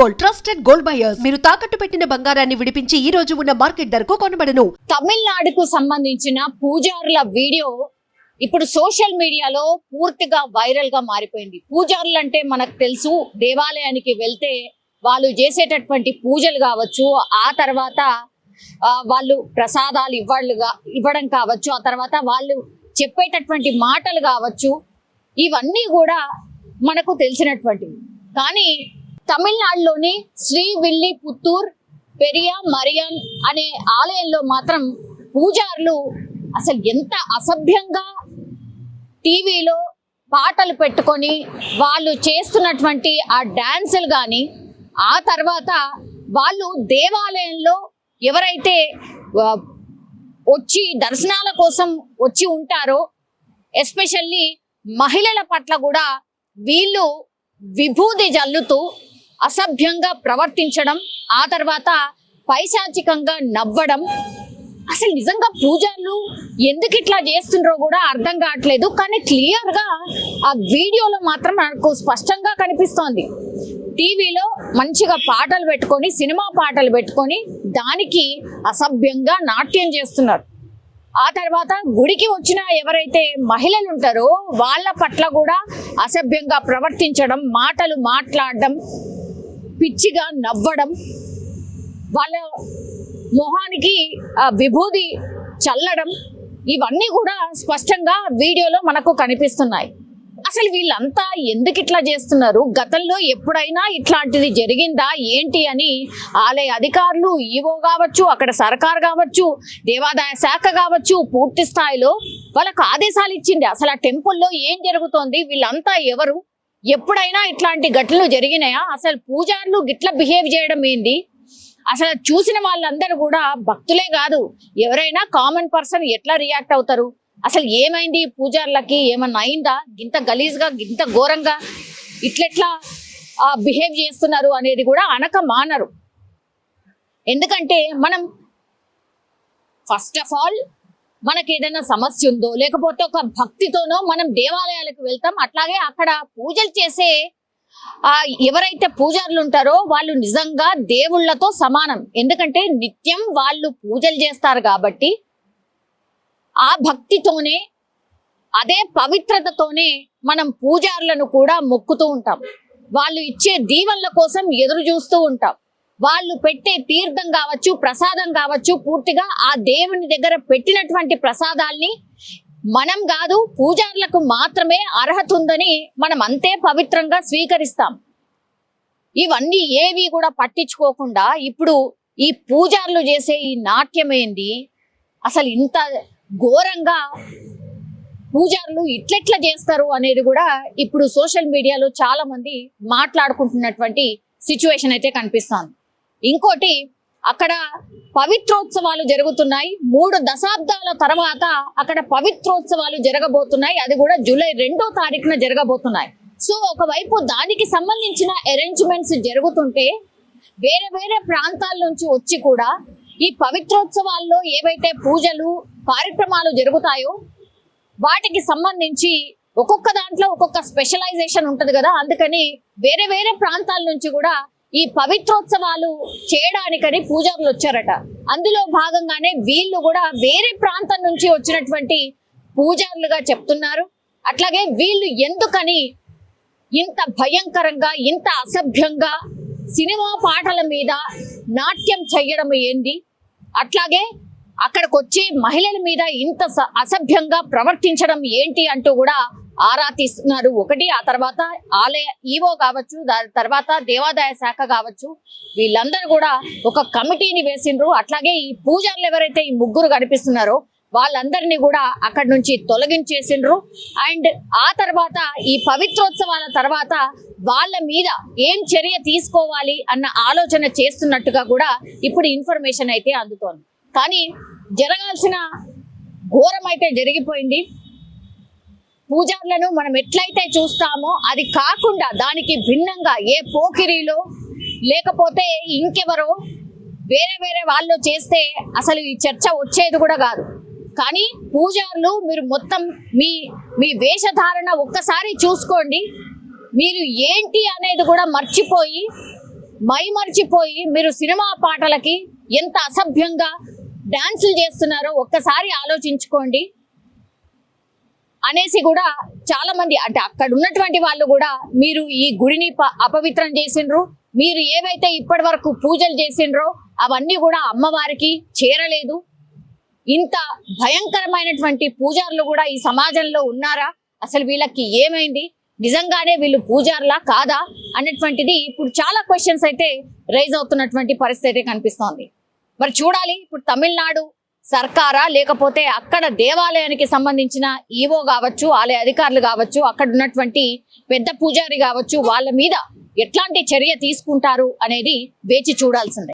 Gold, trusted gold buyers. మీరు తాకట్టు పెట్టిన బంగారాన్ని విడిపించి ఈ రోజు ఉన్న మార్కెట్ ధరకు కొనబడను. తమిళనాడుకు సంబంధించిన పూజారుల వీడియో ఇప్పుడు సోషల్ మీడియాలో పూర్తిగా వైరల్ గా మారిపోయింది. పూజారులు అంటే మనకు తెలుసు, దేవాలయానికి వెళ్తే వాళ్ళు చేసేటటువంటి పూజలు కావచ్చు, ఆ తర్వాత వాళ్ళు ప్రసాదాలు ఇవ్వడం కావచ్చు, ఆ తర్వాత వాళ్ళు చెప్పేటటువంటి మాటలు కావచ్చు, ఇవన్నీ కూడా మనకు తెలిసినటువంటివి. కానీ తమిళనాడులోని శ్రీవిల్లిపుత్తూర్ పెరియా మరియన్ అనే ఆలయంలో మాత్రం పూజారులు అసలు ఎంత అసభ్యంగా టీవీలో పాటలు పెట్టుకొని వాళ్ళు చేస్తున్నటువంటి ఆ డాన్సులు కానీ, ఆ తర్వాత వాళ్ళు దేవాలయంలో ఎవరైతే వచ్చి దర్శనాల కోసం వచ్చి ఉంటారో, ఎస్పెషల్లీ మహిళల పట్ల కూడా వీళ్ళు విభూది జల్లుతూ అసభ్యంగా ప్రవర్తించడం, ఆ తర్వాత పైశాచికంగా నవ్వడం. అసలు నిజంగా పూజారులు ఎందుకు ఇట్లా చేస్తుండ్రో కూడా అర్థం కావట్లేదు. కానీ క్లియర్ గా ఆ వీడియోలో మాత్రం మనకు స్పష్టంగా కనిపిస్తోంది. టీవీలో మంచిగా పాటలు పెట్టుకొని, సినిమా పాటలు పెట్టుకొని దానికి అసభ్యంగా నాట్యం చేస్తున్నారు. ఆ తర్వాత గుడికి వచ్చిన ఎవరైతే మహిళలు ఉంటారో వాళ్ళ పట్ల కూడా అసభ్యంగా ప్రవర్తించడం, మాటలు మాట్లాడడం, పిచ్చిగా నవ్వడం, వాళ్ళ మొహానికి విభూది చల్లడం, ఇవన్నీ కూడా స్పష్టంగా వీడియోలో మనకు కనిపిస్తున్నాయి. అసలు వీళ్ళంతా ఎందుకు ఇట్లా చేస్తున్నారు? గతంలో ఎప్పుడైనా ఇట్లాంటిది జరిగిందా ఏంటి అని ఆలయ అధికారులు, ఈవో కావచ్చు, అక్కడ సర్కార్ కావచ్చు, దేవాదాయ శాఖ కావచ్చు, పూర్తి స్థాయిలో వాళ్ళకు ఆదేశాలు ఇచ్చింది. అసలు ఆ టెంపుల్లో ఏం జరుగుతోంది, వీళ్ళంతా ఎవరు, ఎప్పుడైనా ఇట్లాంటి ఘటనలు జరిగినాయా, అసలు పూజారులు గిట్లా బిహేవ్ చేయడం ఏంది? అసలు చూసిన వాళ్ళందరూ కూడా భక్తులే కాదు, ఎవరైనా కామన్ పర్సన్ ఎట్లా రియాక్ట్ అవుతారు? అసలు ఏమైంది పూజారులకి, ఏమన్నా అయిందా, గింత గలీజ్గా గింత ఘోరంగా ఇట్లెట్లా బిహేవ్ చేస్తున్నారు అనేది కూడా అనక మానరు. ఎందుకంటే మనం ఫస్ట్ ఆఫ్ ఆల్ మనకి ఏదైనా సమస్య ఉందో లేకపోతే ఒక భక్తితోనో మనం దేవాలయాలకు వెళ్తాం. అట్లాగే అక్కడ పూజలు చేసే ఎవరైతే పూజారులు ఉంటారో వాళ్ళు నిజంగా దేవుళ్లతో సమానం. ఎందుకంటే నిత్యం వాళ్ళు పూజలు చేస్తారు కాబట్టి ఆ భక్తితోనే, అదే పవిత్రతతోనే మనం పూజారులను కూడా మొక్కుతూ ఉంటాం. వాళ్ళు ఇచ్చే దీవెనల కోసం ఎదురు చూస్తూ ఉంటాం. వాళ్ళు పెట్టే తీర్థం కావచ్చు, ప్రసాదం కావచ్చు, పూర్తిగా ఆ దేవుని దగ్గర పెట్టినటువంటి ప్రసాదాల్ని మనం కాదు, పూజారులకు మాత్రమే అర్హత ఉందని మనం అంతే పవిత్రంగా స్వీకరిస్తాం. ఇవన్నీ ఏవి కూడా పట్టించుకోకుండా ఇప్పుడు ఈ పూజారులు చేసే ఈ నాట్యం ఏంది, అసలు ఇంత ఘోరంగా పూజారులు ఇట్లెట్లా చేస్తారు అనేది కూడా ఇప్పుడు సోషల్ మీడియాలో చాలా మంది మాట్లాడుకుంటున్నటువంటి సిచ్యువేషన్ అయితే కనిపిస్తుంది. ఇంకోటి, అక్కడ పవిత్రోత్సవాలు జరుగుతున్నాయి. 3 దశాబ్దాల తర్వాత అక్కడ పవిత్రోత్సవాలు జరగబోతున్నాయి. అది కూడా జూలై 2వ తారీఖున జరగబోతున్నాయి. సో ఒకవైపు దానికి సంబంధించిన అరేంజ్మెంట్స్ జరుగుతుంటే, వేరే వేరే ప్రాంతాల నుంచి వచ్చి కూడా ఈ పవిత్రోత్సవాల్లో ఏవైతే పూజలు కార్యక్రమాలు జరుగుతాయో వాటికి సంబంధించి ఒక్కొక్క దాంట్లో ఒక్కొక్క స్పెషలైజేషన్ ఉంటది కదా. అందుకని వేరే వేరే ప్రాంతాల నుంచి కూడా ఈ పవిత్రోత్సవాలు చేయడానికని పూజారులు వచ్చారట. అందులో భాగంగానే వీళ్ళు కూడా వేరే ప్రాంతం నుంచి వచ్చినటువంటి పూజారులుగా చెప్తున్నారు. అట్లాగే వీళ్ళు ఎందుకని ఇంత భయంకరంగా, ఇంత అసభ్యంగా సినిమా పాటల మీద నాట్యం చేయడం ఏంది, అట్లాగే అక్కడికి వచ్చి మహిళల మీద ఇంత అసభ్యంగా ప్రవర్తించడం ఏంటి అంటూ కూడా ఆరా తీస్తున్నారు. ఒకటి, ఆ తర్వాత ఆలయ ఈవో కావచ్చు, దాని తర్వాత దేవాదాయ శాఖ కావచ్చు, వీళ్ళందరూ కూడా ఒక కమిటీని వేసిండ్రు. అట్లాగే ఈ పూజారులు ఎవరైతే ఈ 3 కనిపిస్తున్నారో వాళ్ళందరినీ కూడా అక్కడి నుంచి తొలగించేసిండ్రు. అండ్ ఆ తర్వాత ఈ పవిత్రోత్సవాల తర్వాత వాళ్ళ మీద ఏం చర్య తీసుకోవాలి అన్న ఆలోచన చేస్తున్నట్టుగా కూడా ఇప్పుడు ఇన్ఫర్మేషన్ అయితే అందుతోంది. కానీ జరగాల్సిన ఘోరం అయితే జరిగిపోయింది. పూజారులను మనం ఎట్లయితే చూస్తామో అది కాకుండా దానికి భిన్నంగా ఏ పోకిరీలో లేకపోతే ఇంకెవరో వేరే వేరే వాళ్ళు చేస్తే అసలు ఈ చర్చ వచ్చేది కూడా కాదు. కానీ పూజారులు మీరు మొత్తం మీ వేషధారణ ఒక్కసారి చూసుకోండి. మీరు ఏంటి అనేది కూడా మర్చిపోయి మైమర్చిపోయి మీరు సినిమా పాటలకి ఎంత అసభ్యంగా డాన్సులు చేస్తున్నారో ఒక్కసారి ఆలోచించుకోండి అనేసి కూడా చాలా మంది, అంటే అక్కడ ఉన్నటువంటి వాళ్ళు కూడా, మీరు ఈ గుడిని అపవిత్రం చేసిండ్రు, మీరు ఏవైతే ఇప్పటి వరకు పూజలు చేసిండ్రో అవన్నీ కూడా అమ్మవారికి చేరలేదు, ఇంత భయంకరమైనటువంటి పూజారులు కూడా ఈ సమాజంలో ఉన్నారా, అసలు వీళ్ళకి ఏమైంది, నిజంగానే వీళ్ళు పూజారులా కాదా అన్నటువంటిది ఇప్పుడు చాలా క్వశ్చన్స్ అయితే రైజ్ అవుతున్నటువంటి పరిస్థితి కనిపిస్తోంది. మరి చూడాలి ఇప్పుడు తమిళనాడు సర్కారా లేకపోతే అక్కడ దేవాలయానికి సంబంధించిన ఈవో కావచ్చు, ఆలయ అధికారులు కావచ్చు, అక్కడ ఉన్నటువంటి పెద్ద పూజారి కావచ్చు, వాళ్ళ మీద ఎట్లాంటి చర్య తీసుకుంటారు అనేది వేచి చూడాల్సిందే.